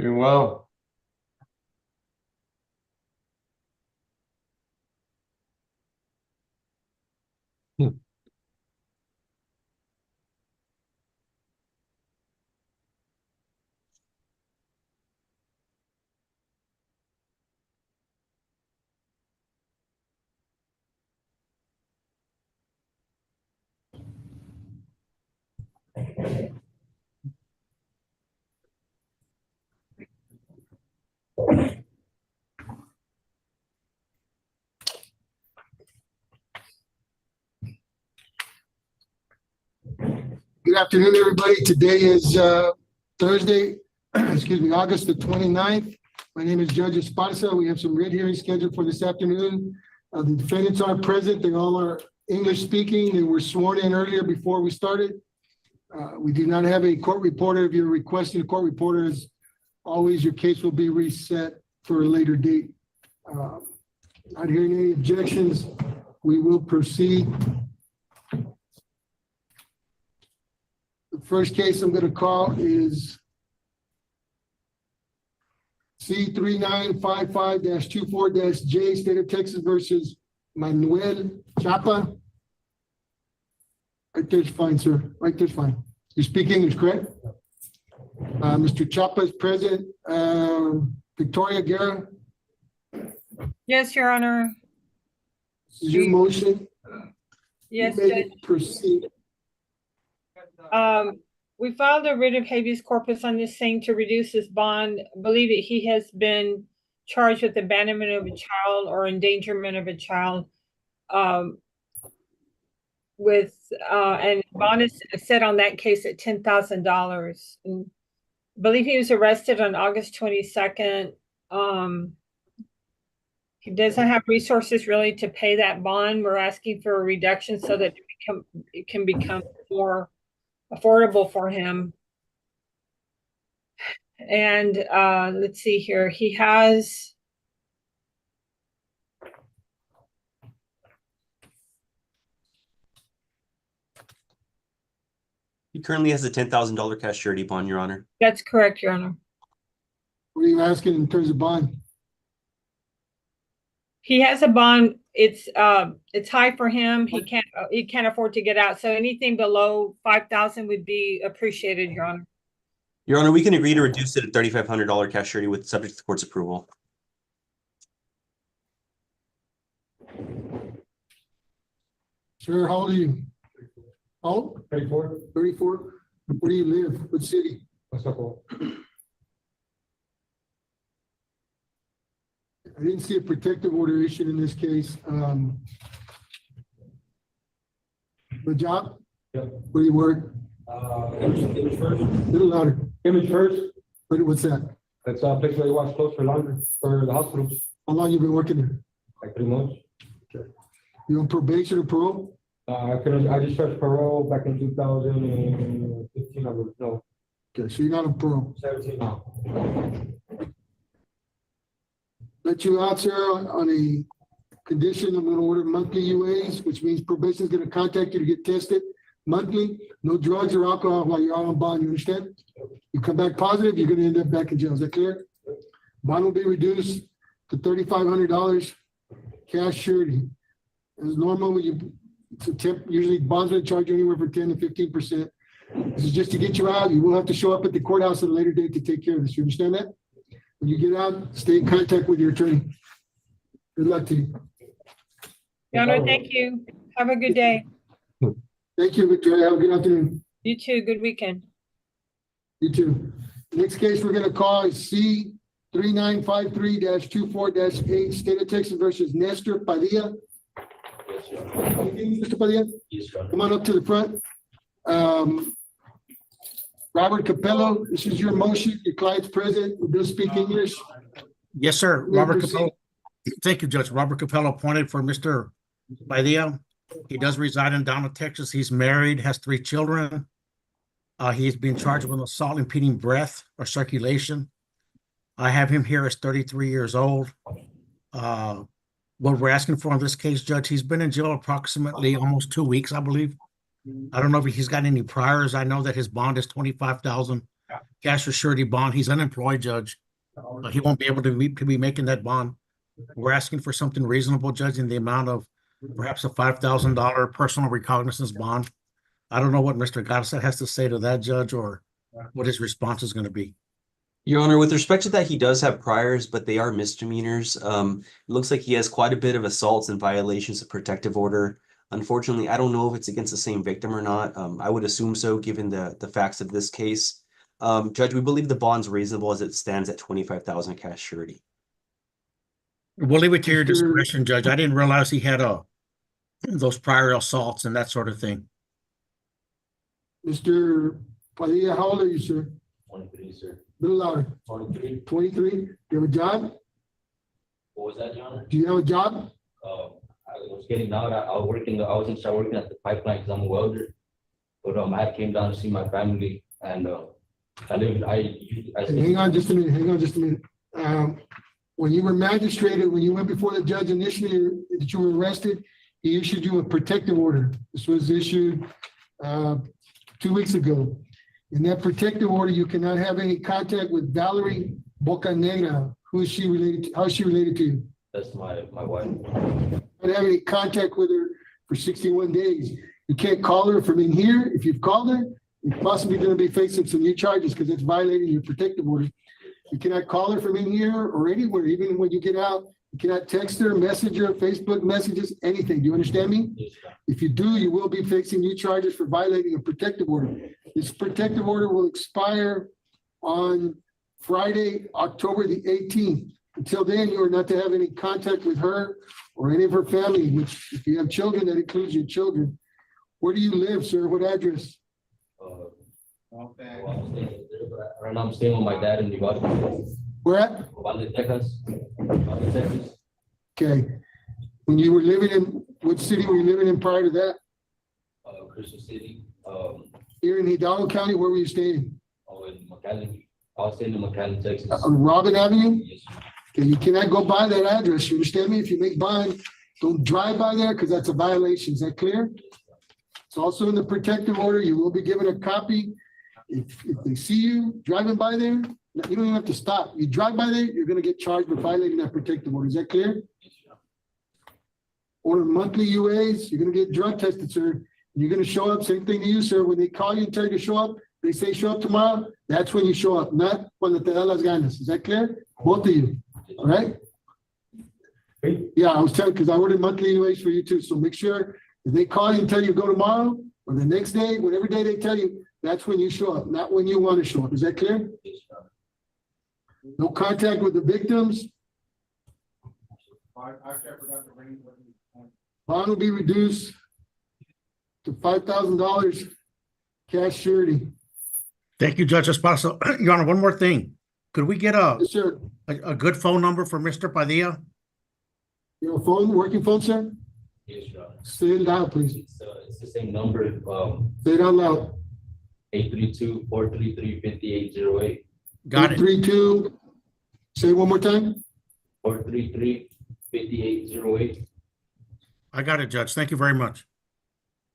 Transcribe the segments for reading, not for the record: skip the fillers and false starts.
Doing well. Good afternoon, everybody. Today is Thursday, excuse me, August the 29th. My name is Judge Esparza. We have some writ hearings scheduled for this afternoon. The defendants are present. They all are English speaking. They were sworn in earlier before we started. We do not have a court reporter. If you're requesting a court reporter, as always, your case will be reset for a later date. Not hearing any objections, we will proceed. The first case I'm going to call is C3955-24-J, State of Texas versus Manuel Chapa. Right there's fine, sir. Right there's fine. You speak English, correct? Mr. Chapa is present. Victoria Guerra. Yes, Your Honor. This is your motion. Yes, You may Judge. proceed. We filed a writ of habeas corpus on this thing to reduce his bond. I believe that he has been charged with abandonment of a child or endangerment of a child. And bond is set on that case at $10,000. I believe he was arrested on August 22nd. He doesn't have resources really to pay that bond. We're asking for a reduction so that it can become more affordable for him. And let's see here. He currently has a $10,000 cash surety bond, Your Honor. That's correct, Your Honor. What are you asking in terms of bond? He has a bond. It's high for him. He can't afford to get out. So anything below $5,000 would be appreciated, Your Honor. Your Honor, we can agree to reduce it to $3,500 cash surety with subject to the court's approval. Sir, how old are you? How old? 34. 34? Where do you live? What city? I didn't see a protective order issued in this case. The job? Yep. Where do you work? Image first. A little louder. Image first. What's that? That's a place where you wash clothes for laundry for the hospital. How long you been working there? Like 3 months. You on probation or parole? I just started parole back in 2015. I believe. No, Okay, so you're not on parole. 17 now. Let you out, sir, on a condition. I'm gonna order monthly UAs, which means probation is gonna contact you to get tested monthly. No drugs or alcohol while you're out on bond, you understand? You come back positive, you're gonna end up back in jail. Is that clear? Bond will be reduced to $3,500 cash surety. As normal, it's a tip, usually bonds will charge you anywhere from 10 to 15%. This is just to get you out. You will have to show up at the courthouse at a later date to take care of this. You understand that? When you get out, stay in contact with your attorney. Good luck to you. Your Honor, thank you. Have a good day. Thank you, Victoria. Have a good afternoon. You too. Good weekend. You too. Next case we're gonna call is C3953-24-8, State of Texas versus Nestor Padilla. Mr. Padilla, come on up to the front. Robert Capello, this is your motion. Your client's present. We do speak English. Yes, sir. You may Robert proceed. Capello. Thank you, Judge. Robert Capello appointed for Mr. Padilla. He does reside in Dallas, Texas. He's married, has 3 children. He's been charged with assault impeding breath or circulation. I have him here as 33 years old. What we're asking for in this case, Judge, he's been in jail approximately almost 2 weeks, I believe. I don't know if he's got any priors. I know that his bond is $25,000 cash or surety bond. He's unemployed, Judge. He won't be able to be making that bond. We're asking for something reasonable, Judge, in the amount of perhaps a $5,000 personal recognizance bond. I don't know what Mr. Garza has to say to that, Judge, or what his response is going to be. Your Honor, with respect to that, he does have priors, but they are misdemeanors. It looks like he has quite a bit of assaults and violations of protective order. Unfortunately, I don't know if it's against the same victim or not. I would assume so, given the facts of this case. Judge, we believe the bond's reasonable as it stands at 25,000 cash surety. We'll leave it to your discretion, Judge. I didn't realize he had those prior assaults and that sort of thing. Mr. Padilla, how old are you, sir? 23, sir. A little louder. 23. 23. You have a job? What was that, Your Honor? Do you have a job? I was getting out. I was working. I was in start working at the pipeline because I'm a welder. But I had came down to see my family, and I live. Hang on just a minute. Hang on just a minute. When you were magistrated, when you went before the judge initially that you were arrested, he issued you a protective order. This was issued 2 weeks ago. In that protective order, you cannot have any contact with Valerie Bocanegra. Who is she related to? How is she related to you? That's my wife. Not have any contact with her for 61 days. You can't call her from in here. If you've called her, you're possibly going to be facing some new charges because it's violating your protective order. You cannot call her from in here or anywhere, even when you get out. You cannot text her, message her, Facebook messages, anything. Do you understand me? Yes, sir. If you do, you will be facing new charges for violating a protective order. This protective order will expire on Friday, October the 18th. Until then, you are not to have any contact with her or any of her family, which if you have children, that includes your children. Where do you live, sir? What address? Well, I'm staying there, but right now I'm staying with my dad in Nevada. Where at? Uvalde, Texas. Uvalde, Texas. Okay. When you were living in, what city were you living in prior to that? Crystal City. Here in Hidalgo County, where were you staying? In McAllen. I was staying in McAllen, Texas. On Robin Avenue? Yes, sir. Okay, you cannot go by that address. You understand me? If you make bond, don't drive by there because that's a violation. Is that clear? It's also in the protective order. You will be given a copy. If they see you driving by there, you don't even have to stop. You drive by there, you're gonna get charged with violating that protective order. Is that clear? Yes, sir. Or monthly UAs, you're gonna get drug tested, sir. You're gonna show up, same thing to you, sir. When they call you and tell you to show up, they say show up tomorrow, that's when you show up, not cuando te da las ganas. Is that clear? Both of you, all right? Yeah, I was telling, because I ordered monthly UAs for you too, so make sure if they call you and tell you go tomorrow, or the next day, whatever day they tell you, that's when you show up, not when you want to show up. Is that clear? Yes, sir. No contact with the victims. Bond will be reduced to $5,000 cash surety. Thank you, Judge Esparza. Your Honor, one more thing. Could we get Yes, sir. a good phone number for Mr. Padilla? You have a phone, working phone, sir? Yes, Your Honor. Say it loud, please. It's the same number, Say it out loud. 832-433-5808. Got it. 832. Say it one more time. 433-5808. I got it, Judge. Thank you very much.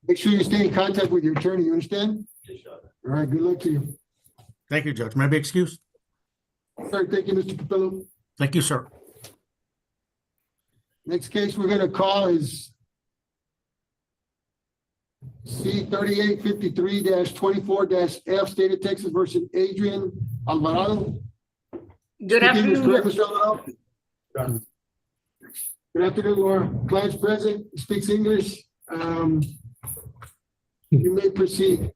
Make sure you stay in contact with your attorney, you understand? Yes, Your Honor. All right, good luck to you. Thank you, Judge. May I be excused? Sir, thank you, Mr. Capello. Thank you, sir. Next case we're gonna call is C 3853-24-F, State of Texas versus Adrian Alvarado. Good Speak English, afternoon. correct, Mr. Alvarado? Good afternoon, our client's present, speaks English. You may proceed.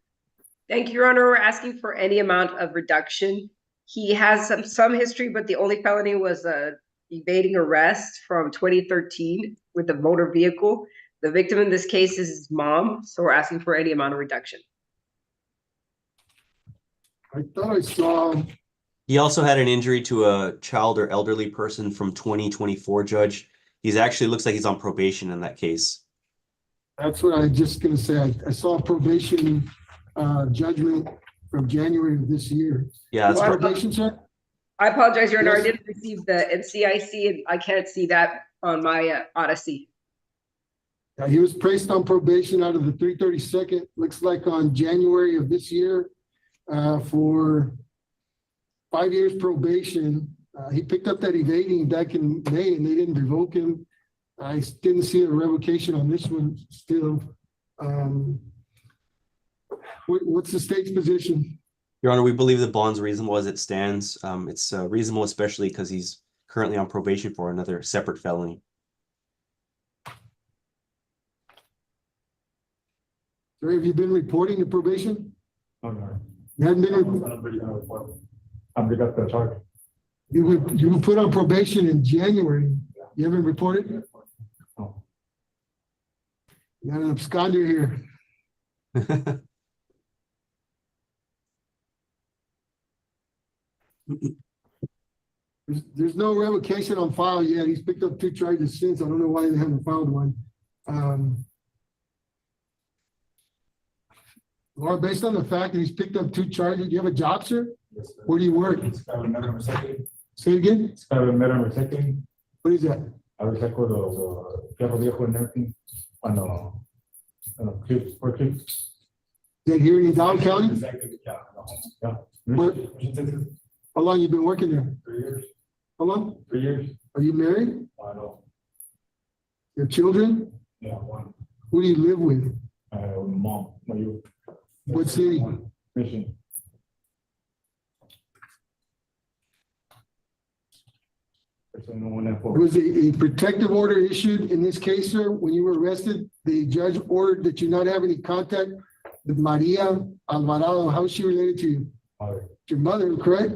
Thank you, Your Honor. We're asking for any amount of reduction. He has some history, but the only felony was evading arrest from 2013 with a motor vehicle. The victim in this case is his mom, so we're asking for any amount of reduction. I thought I saw, He also had an injury to a child or elderly person from 2024, Judge. He's actually looks like he's on probation in that case. that's what I just gonna say. I saw a probation judgment from January of this year. Yeah, that's Well, correct. Probation, sir? I apologize, Your Honor. I Yes. didn't receive the NCIC and I can't see that on my Odyssey. Yeah, he was placed on probation out of the 332nd, looks like on January of this year, for 5 years probation. He picked up that evading back in May and they didn't revoke him. I didn't see a revocation on this one still. What's the state's position? Your Honor, we believe the bond's reasonable as it stands. It's reasonable, especially because he's currently on probation for another separate felony. Sir, have you been reporting the probation? No, no. You haven't been, I've got the charge. you were put on probation in January. You haven't reported? No. You got an absconder here. There's no revocation on file yet. He's picked up 2 charges since. I don't know why they haven't filed one. Laura, based on the fact that he's picked up 2 charges, do you have a job, sir? Yes, sir. Where do you work? Say it again? What is that? A veces saco los carros viejos and everything, cuando trips, for trips. Is that here in Down County? Yeah. Where- How long you been working there? 3 years. How long? 3 years. Are you married? I know. Your children? Yeah, one. Who do you live with? Mom, my youth. What city? Mission. Was a protective order issued in this case, sir, when you were arrested? The judge ordered that you not have any contact with Maria Alvarado. How is she related to you? Your mother, correct?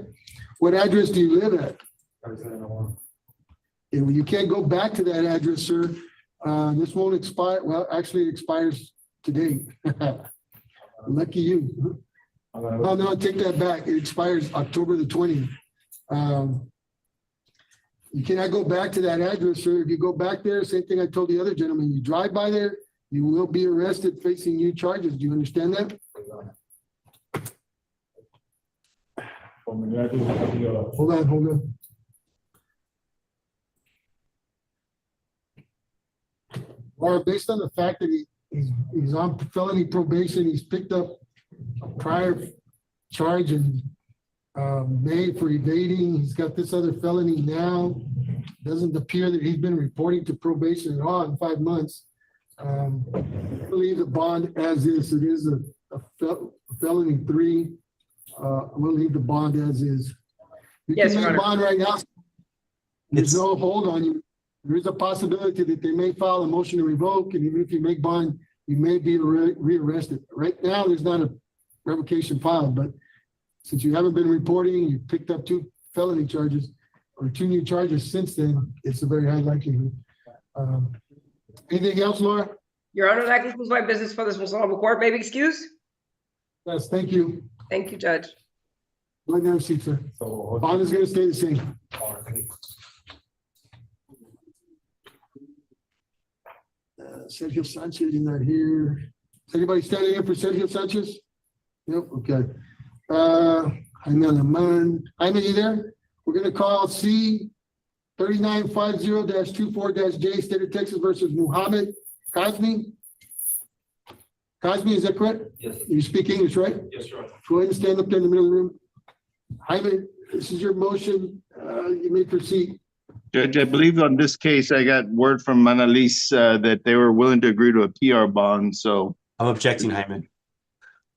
What address do you live at? Yeah, well, you can't go back to that address, sir. This won't expire. Well, actually, it expires today. Lucky you. Oh, no, take that back. It expires October the 20th. You cannot go back to that address, sir. If you go back there, same thing I told the other gentleman, you drive by there, you will be arrested facing new charges. Do you understand that? Hold on. Or based on the fact that he's on felony probation, he's picked up a prior charge in May for evading. He's got this other felony now. Doesn't appear that he's been reporting to probation at all in 5 months. I believe the bond as is. It is a felony 3. I'm gonna leave the bond as is. You Yes, can Your make Honor. bond right now. There's It's- no hold on you. There is a possibility that they may file a motion to revoke, and even if you make bond, you may be rearrested. Right now, there's not a revocation filed, but since you haven't been reporting, you picked up 2 felony charges or 2 new charges since then, it's a very high likelihood. Anything else, Laura? Your Honor, that concludes my business for this Honorable Court. May I be excused? Yes, thank you. Thank you, Judge. Go ahead and have a seat, sir. So, Bond is gonna stay the same. Sergio Sanchez is not here. Is anybody standing in for Sergio Sanchez? Nope, okay. Jaime Alaman. Jaime, you there? We're gonna call C 3950-24-J, State of Texas versus Muhammad Kazmi. Kazmi, is that correct? Yes, You speak English, right? yes, sir. Go ahead and stand up there in the middle of the room. Jaime, this is your motion. You may proceed. Judge, I believe on this case, I got word from Manalise that they were willing to agree to a PR bond, so. I'm objecting, Hyman.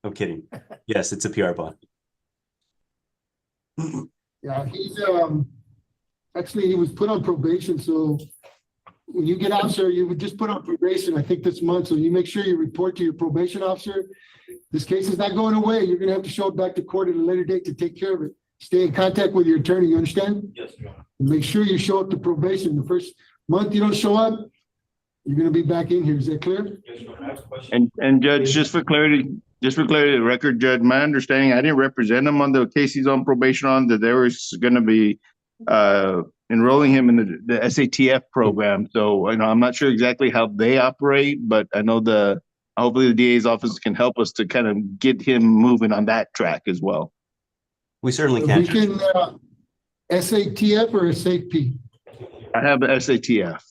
I'm kidding. Yes, it's a PR bond. Yeah, he's, actually, he was put on probation, so when you get out, sir, you would just put on probation, I think this month, so you make sure you report to your probation officer. This case is not going away. You're gonna have to show it back to court at a later date to take care of it. Stay in contact with your attorney, you understand? Yes, Your Honor. Make sure you show up to probation. The first month you don't show up, you're gonna be back in here. Is that clear? Yes, Your Honor. I have a question. And Judge, just for clarity, of the record, Judge, my understanding, I didn't represent him on the case he's on probation on, that there was gonna be enrolling him in the SATF program. So, I'm not sure exactly how they operate, but I know hopefully the DA's office can help us to kind of get him moving on that track as well. We certainly We can. can, SATF or SAP? I have the SATF.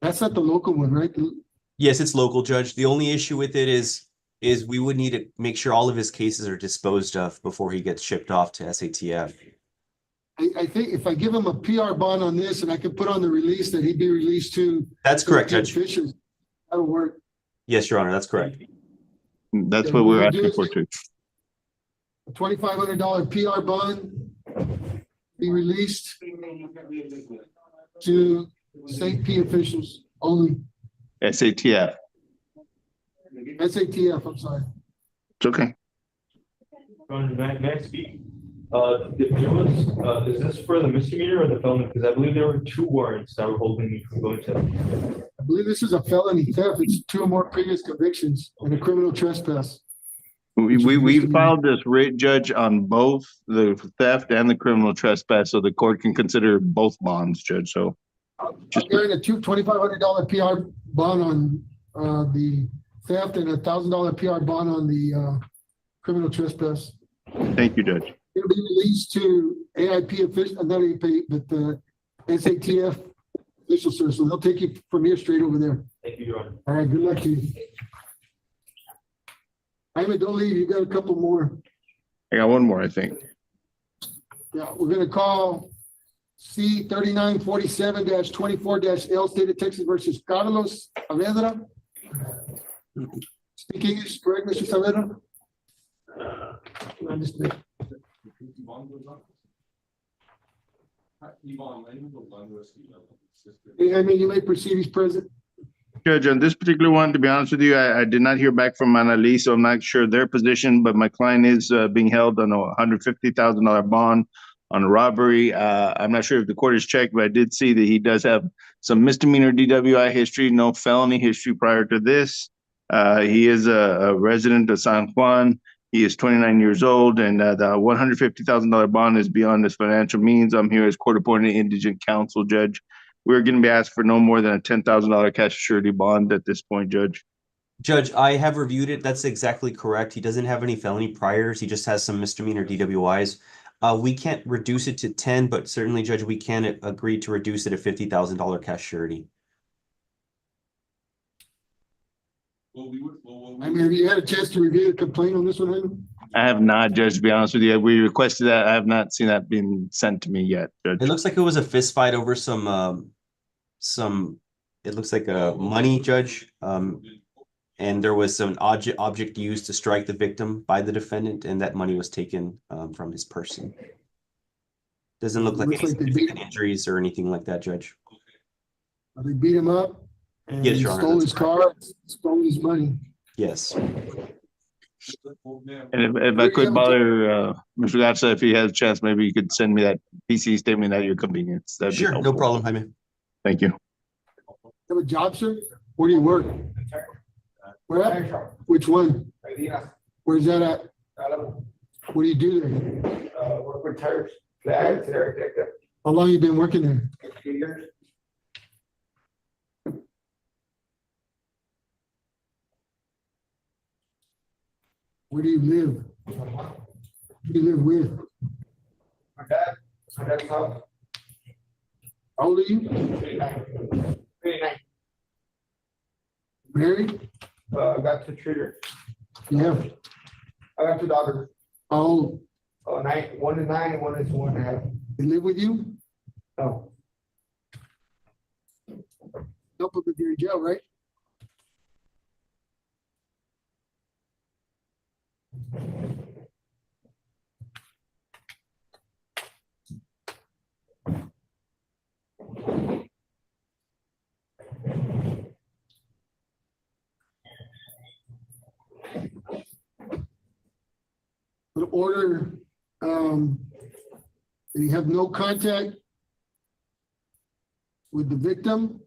That's not the local one, right? Yes, it's local, Judge. The only issue with it is is we would need to make sure all of his cases are disposed of before he gets shipped off to SATF. I think if I give him a PR bond on this and I can put on the release that he'd be released to. That's correct, safety Judge. officials, that'll work. Yes, Your Honor, that's correct. That's what we're asking for too. A $2,500 PR bond be released to safety officials only. SATF. SATF, I'm sorry. It's okay. May I speak? Is this for the misdemeanor or the felony? Because I believe there were 2 warrants that were holding me from going to. I believe this is a felony theft. It's 2 or more previous convictions and a criminal trespass. We filed this writ, Judge, on both the theft and the criminal trespass, so the court can consider both bonds, Judge, so. I'm getting a $2,500 PR bond on the theft and a $1,000 PR bond on the criminal trespass. Thank you, Judge. It'll be released to AIP official, not AIP, but the SATF official, sir. So they'll take you from here straight over there. Thank you, Your Honor. All right, good luck to you. Jaime, don't leave. You got a couple more. I got one more, I think. Yeah, we're gonna call C 3947-24-L State of Texas versus Carlos Saavedra. Speak English, correct, Mr. Saavedra? Understood. I mean, you may proceed, he's present. Judge, on this particular one, to be honest with you, I did not hear back from Annalee, so I'm not sure their position, but my client is being held on a $150,000 bond on a robbery. I'm not sure if the court has checked, but I did see that he does have some misdemeanor DWI history, no felony history prior to this. He is a resident of San Juan. He is 29 years old, and the $150,000 bond is beyond his financial means. I'm here as court-appointed indigent counsel, Judge. We're going to be asked for no more than a $10,000 cash surety bond at this point, Judge. Judge, I have reviewed it. That's exactly correct. He doesn't have any felony priors. He just has some misdemeanor DWIs. We can't reduce it to 10, but certainly, Judge, we can agree to reduce it to $50,000 cash surety. I mean, have you had a chance to review the complaint on this one, Jaime? I have not, Judge, to be honest with you. We requested that. I have not seen that being sent to me yet, Judge. It looks like it was a fist fight over some it looks like a money, Judge. And there was some object used to strike the victim by the defendant, and that money was taken from his person. Doesn't look like Looks any like they significant injuries or anything like that, Judge. They beat him up and Yes, Your Honor, stole that's his car, stole his money. Yes. And if I could bother Mr. Gatsa, if he has a chance, maybe you could send me that PC statement at your convenience. That'd be Sure, no helpful. problem, Jaime. Thank you. Have a job, sir? Where do you work? Where at? Which one? Where's that at? What do you do there? Work with tires, flags, everything. How long you been working there? 2 years. Where do you live? Who do you live with? My dad's house. How old are you? 39. Married? I got 2 children. Yeah. I got 2 daughters. How old? 9, 1 is 9 and 1 is 1.5. They live with you? No, No, but you're in jail, right? The order, you have no contact with the victim.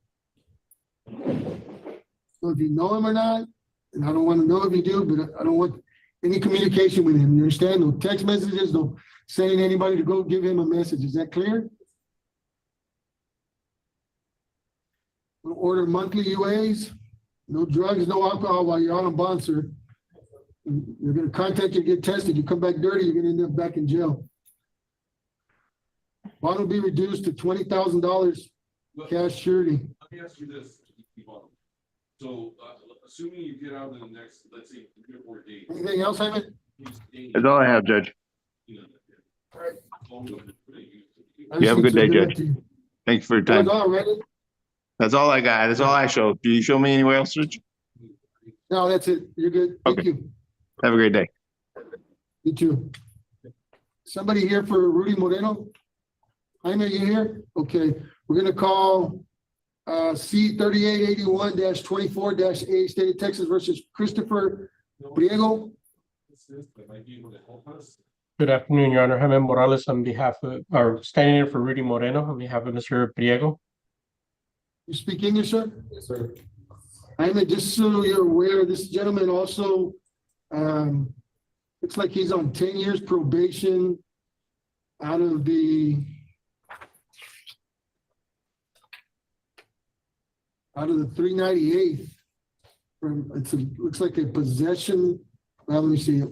So if you know him or not, and I don't want to know if you do, but I don't want any communication with him. You understand? No text messages, no sending anybody to go give him a message. Is that clear? We'll order monthly UAs, no drugs, no alcohol while you're on bond, sir. You're gonna contact you, get tested. You come back dirty, you're gonna end up back in jail. Bond will be reduced to $20,000 cash surety. Let me ask you this. So assuming you get out in the next, let's say, 3 or 4 days. Anything else, Jaime? That's all I have, Judge. You know, Right. You have a good day, Judge. Thanks for your time. That's all, right? That's all I got. That's all I showed. Do you show me anywhere else, Judge? No, that's it. You're good. Thank Okay. you. Have a great day. You too. Somebody here for Rudy Moreno? Jaime, you here? Okay, we're gonna call C 3881-24-A, State of Texas versus Christopher Priego. That might be able to help us. Good afternoon, Your Honor. Jaime Morales on behalf of, or standing in for Rudy Moreno on behalf of Mr. Priego. You speak English, sir? Yes, sir. Jaime, just so you're aware, this gentleman also, looks like he's on 10 years probation out of the 398th. Looks like a possession, well, let me see,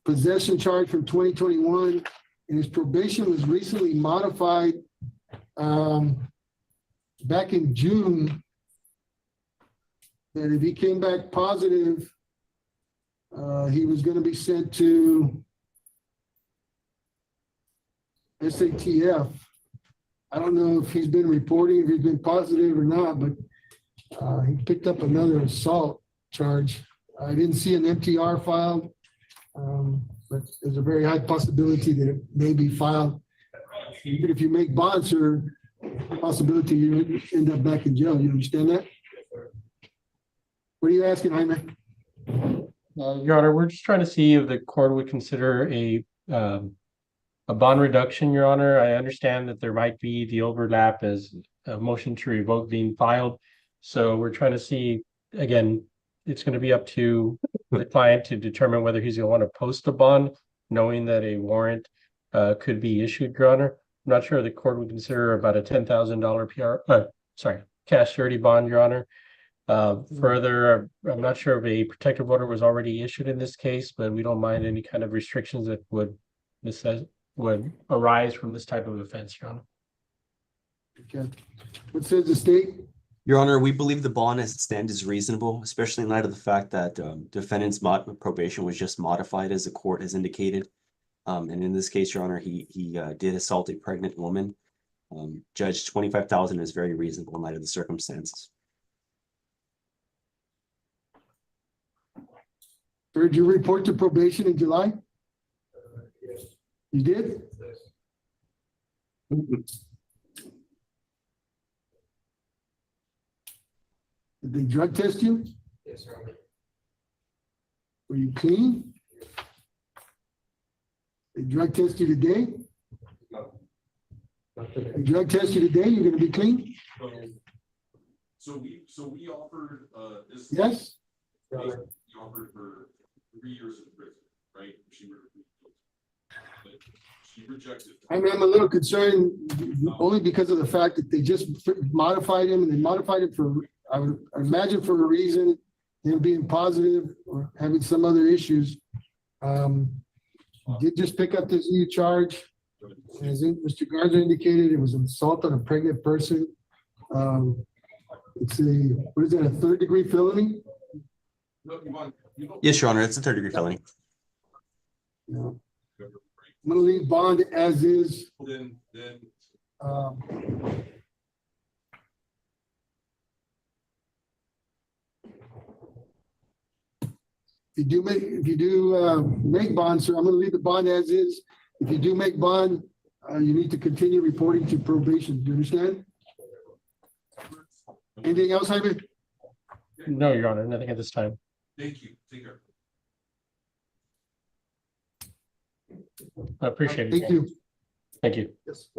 possession charge from 2021, and his probation was recently modified back in June, that if he came back positive, he was going to be sent to SATF. I don't know if he's been reporting, if he's been positive or not, but he picked up another assault charge. I didn't see an MTR filed, but there's a very high possibility that it may be filed. Even if you make bonds, or possibility you end up back in jail. You understand that? What are you asking, Jaime? Your Honor, we're just trying to see if the court would consider a bond reduction, Your Honor. I understand that there might be the overlap as a motion to revoke being filed. So we're trying to see, again, it's going to be up to the client to determine whether he's going to want to post a bond, knowing that a warrant could be issued, Your Honor. I'm not sure the court would consider about a $10,000 cash surety bond, Your Honor. Further, I'm not sure if a protective order was already issued in this case, but we don't mind any kind of restrictions that would arise from this type of offense, Your Honor. Okay. What says the state? Your Honor, we believe the bond as it stands is reasonable, especially in light of the fact that defendant's probation was just modified, as the court has indicated. And in this case, Your Honor, he did assault a pregnant woman. Judge, $25,000 is very reasonable in light of the circumstances. Did you report to probation in July? Yes. You did? Did they drug test you? Yes, sir. Were you clean? They drug test you today? No. They drug test you today, you're gonna be clean? So we offered this. Yes? We offered her 3 years in prison, right? She rejected. I'm a little concerned only because of the fact that they just modified him, and they modified it for, I would imagine, for a reason, him being positive or having some other issues. Did just pick up this new charge. As Mr. Garza indicated, it was an assault on a pregnant person. It's what is that, a 3rd-degree felony? Yes, Your Honor, it's a 3rd-degree felony. No. I'm gonna leave bond as is. Then If you do make bond, sir, I'm gonna leave the bond as is. If you do make bond, you need to continue reporting to probation. Do you understand? Anything else, Jaime? No, Your Honor, nothing at this time. thank you. Take care. I appreciate it. Thank you. Thank you. Yes.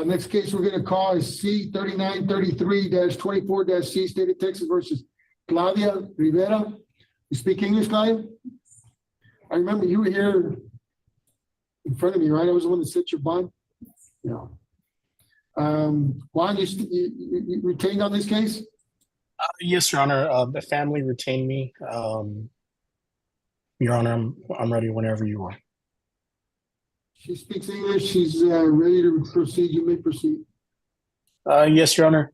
Next case we're gonna call is C 3933-24-C, State of Texas versus Claudia Rivera. You speak English, Claudia? I remember you were here in front of me, right? I was the one that set your bond. Yeah. Juan, you retained on this case? Yes, Your Honor. The family retained me. Your Honor, I'm ready whenever you are. She speaks English. She's ready to proceed. You may proceed. Yes, Your Honor.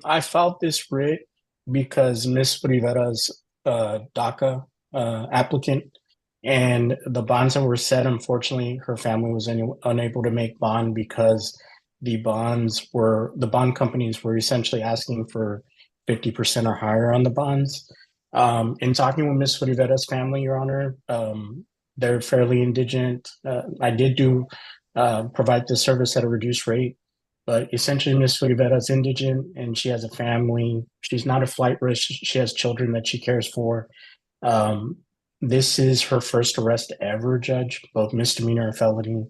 I filed this writ because Miss Rivera's DACA applicant and the bonds that were set, unfortunately, her family was unable to make bond because the bond companies were essentially asking for 50% or higher on the bonds. In talking with Miss Rivera's family, Your Honor, they're fairly indigent. I did provide the service at a reduced rate. But essentially, Miss Rivera's indigent and she has a family. She's not a flight risk. She has children that she cares for. This is her first arrest ever, Judge, both misdemeanor and felony.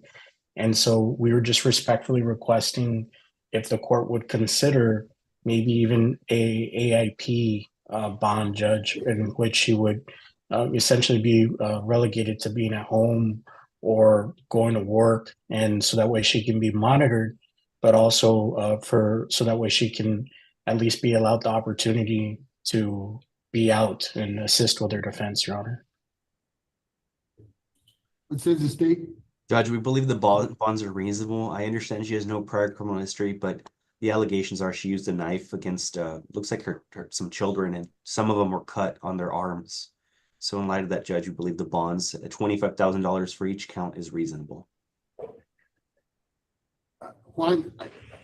And so we were just respectfully requesting if the court would consider maybe even a AIP bond, Judge, in which she would essentially be relegated to being at home or going to work, and so that way she can be monitored, but also so that way she can at least be allowed the opportunity to be out and assist with her defense, Your Honor. What says the state? Judge, we believe the bonds are reasonable. I understand she has no prior criminal history, but the allegations are she used a knife against, looks like her some children, and some of them were cut on their arms. So in light of that, Judge, we believe the bonds at $25,000 for each count is reasonable. Juan,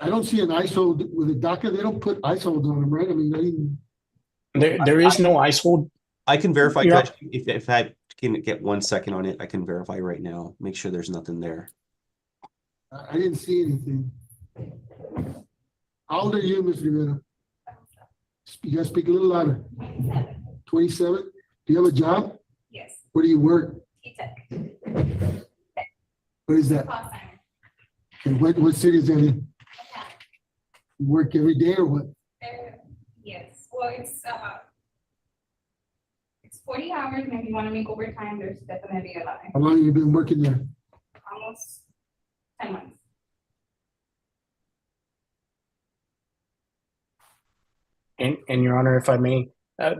I don't see an ISO with a DACA. They don't put ISO on them, right? I mean, there is no ICE hold. I can verify, Yeah. Judge, if I can get 1 second on it, I can verify right now, make sure there's nothing there. I didn't see anything. How old are you, Ms. Rivera? You gotta speak a little louder. 27? Do you have a job? Yes. Where do you work? T-Tech. What is that? Call center. And what city is that in? You work every day or what? Yes, well, it's 40 hours, and if you want to make overtime, there's definitely a lot. How long have you been working there? Almost 10 months. And Your Honor, if I may,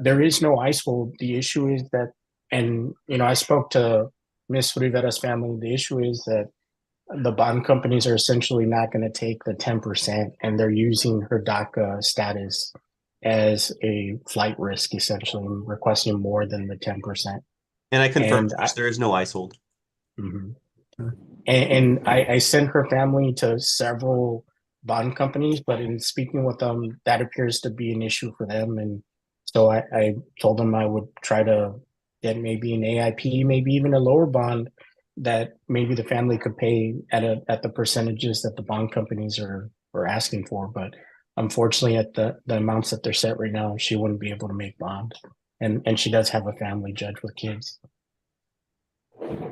there is no ICE hold. The issue is that, and I spoke to Miss Rivera's family. The issue is that the bond companies are essentially not going to take the 10%, and they're using her DACA status as a flight risk, essentially, and requesting more than the 10%. And I confirm there is no ICE hold. Mm-hmm. And I sent her family to several bond companies, but in speaking with them, that appears to be an issue for them. And so I told them I would try to get maybe an AIP, maybe even a lower bond that maybe the family could pay at the percentages that the bond companies are asking for. But unfortunately, at the amounts that they're set right now, she wouldn't be able to make bond. And she does have a family, Judge, with kids.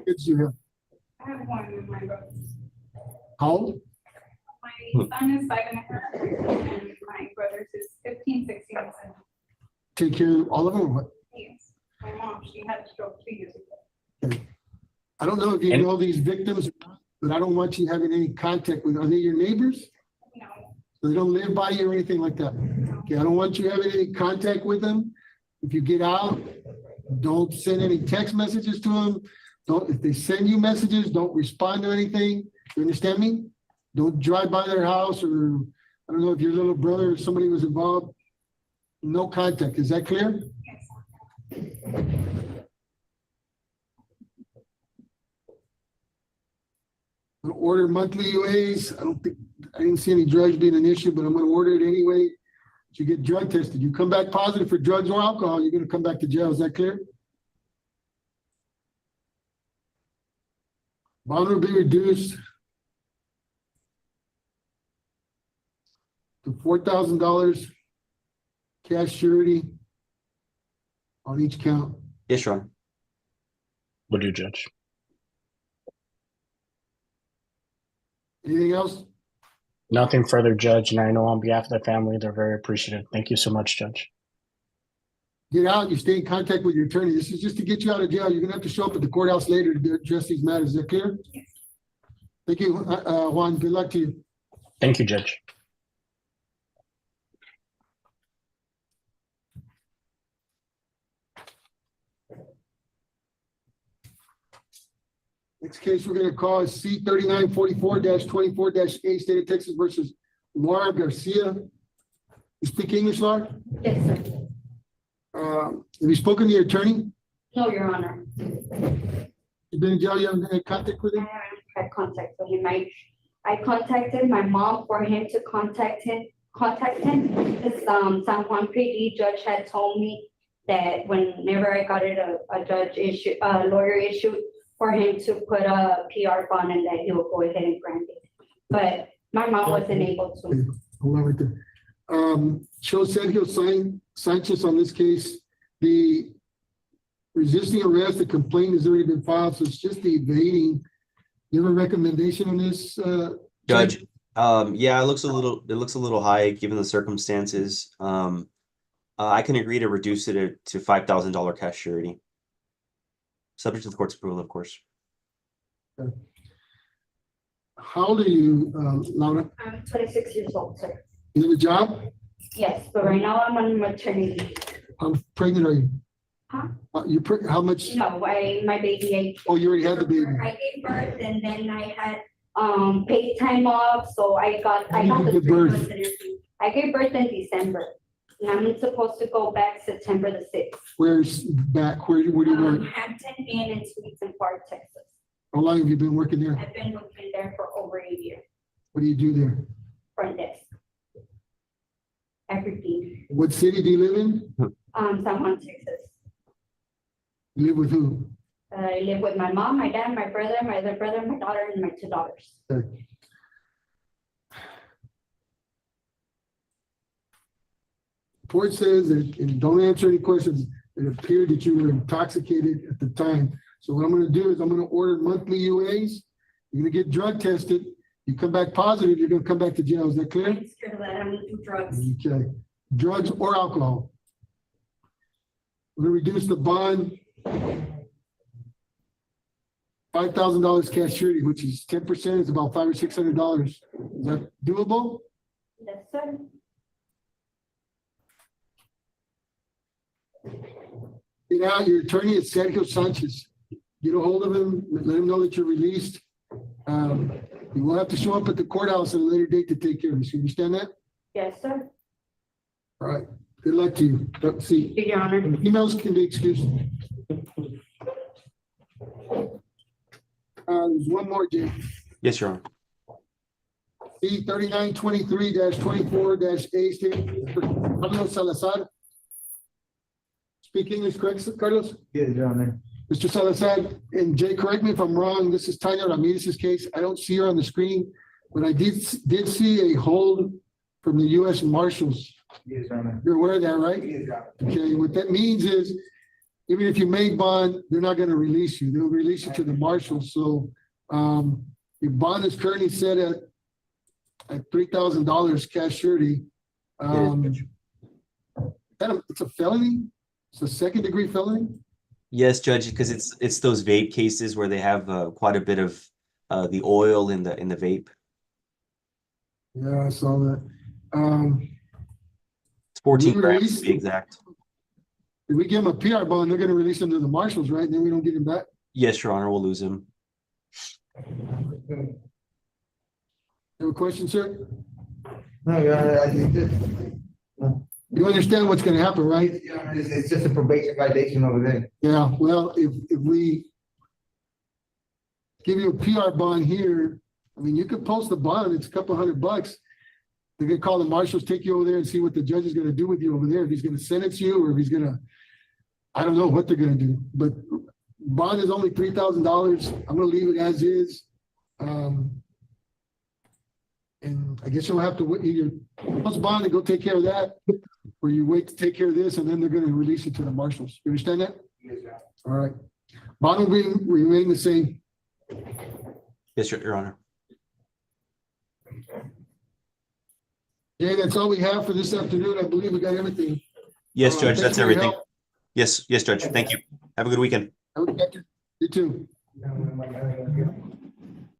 Kids you have? I have one with my brothers. How old? My son is 5.5, and my brother's is 15, 16, and 17. Take care of all of them or what? Yes. My mom, she had a stroke 2 years ago. Okay. I don't know if you know these victims, but I don't want you having any contact with, are they your neighbors? No. So they don't live by you or anything like that? Okay, I don't want you having any contact with them. If you get out, don't send any text messages to them. If they send you messages, don't respond to anything. You understand me? Don't drive by their house, or I don't know if your little brother or somebody was involved. No contact. Is that clear? Yes. Order monthly UAs. I didn't see any drugs being an issue, but I'm going to order it anyway. You get drug tested. You come back positive for drugs or alcohol, you're going to come back to jail. Is that clear? Bond will be reduced to $4,000 cash surety on each count. Yes, Your Honor. Will do, Judge. Anything else? Nothing further, Judge, and I know on behalf of the family, they're very appreciative. Thank you so much, Judge. Get out, you stay in contact with your attorney. This is just to get you out of jail. You're gonna have to show up at the courthouse later to address these matters. Is that clear? Yes. Thank you, Juan. Good luck to you. Thank you, Judge. Next case we're gonna call is C 3944-24-A, State of Texas versus Laura Garcia. You speak English, Laura? Yes, sir. Have you spoken to your attorney? No, Your Honor. You been in jail, you haven't had contact with I him? haven't had contact with him. I contacted my mom for him to contact him. This, San Juan PD judge had told me that whenever I got it, a lawyer issued for him to put a PR bond and that he will go ahead and grant it. But my mom wasn't able to. Hold on right there. Show Sergio Sanchez on this case, the resisting arrest, the complaint has already been filed, so it's just the evading. You have a recommendation on this, Judge, yeah, it looks a little high given the circumstances. I can agree to reduce it to $5,000 cash surety. Subject to the court's approval, of course. How old are you, Laura? I'm 26 years old, sir. You have a job? Yes, but right now I'm on maternity leave. How pregnant are you? Huh? How much? No, my baby ate. Oh, you already had the baby. I gave birth and then I had paid time off, so I got When did the you give 3 birth? months and everything. I gave birth in December. And I'm supposed to go back September the 6th. Where's back? Where do you work? Hampton Inn in Sweets and Park, Texas. How long have you been working there? I've been working there for over a year, What do you do there? front desk. Everything. What city do you live in? San Juan, Texas. You live with who? I live with my mom, my dad, my brother, my other brother, my daughter, and my 2 daughters. Okay. Report says that, and don't answer any questions, it appeared that you were intoxicated at the time. So what I'm gonna do is I'm gonna order monthly UAs. You're gonna get drug tested. You come back positive, you're gonna come back to jail. Is that clear? I'm scared of that. I'm gonna do drugs. Okay. Drugs or alcohol. We're gonna reduce the bond. $5,000 cash surety, which is 10%, is about $500 or $600. Is that doable? Yes, sir. Get out, your attorney is Sergio Sanchez. Get a hold of him, let him know that you're released. You will have to show up at the courthouse at a later date to take care of this. You understand that? Yes, sir. All right, good luck to you. Let's see. Your Honor. Emails can be excused. There's one more, Jay. Yes, Your Honor. C 3923-24-A, Carlos Salazar. Speak English, correct, Carlos? Yes, Your Honor. Mr. Salazar, and Jay, correct me if I'm wrong, this is Tanya Ramirez's case. I don't see her on the screen, but I did see a hold from the U.S. Marshals. Yes, Your Honor. You're aware of that, right? Yes, Your Honor. Okay, what that means is, even if you make bond, they're not gonna release you. They'll release you to the marshals. So, your bond is currently set at $3,000 cash surety. It's a felony? It's a second-degree felony? Yes, Judge, because it's those vape cases where they have quite a bit of the oil in the vape. Yeah, I saw that. It's 14 We grams released- to be exact. If we give them a PR bond, they're gonna release them to the marshals, right? Then we don't get him back? Yes, Your Honor, we'll lose him. You have a question, sir? No, Your Honor, I think that, You understand what's gonna happen, right? it's just a probation violation over there. Yeah, well, if we give you a PR bond here, I mean, you could post the bond, it's a couple $100. They're gonna call the marshals, take you over there and see what the judge is gonna do with you over there. If he's gonna sentence you or if he's gonna, I don't know what they're gonna do, but bond is only $3,000. I'm gonna leave it as is. And I guess you'll have to either post bond and go take care of that, or you wait to take care of this and then they're gonna release it to the marshals. You understand that? Yes, Your Honor. All right. Bond will remain the same. Yes, Your Honor. Yeah, that's all we have for this afternoon. I believe we got everything. Yes, Judge, thanks that's for your everything. help. Yes, Judge. Thank you. Have a good weekend. You too. Yeah,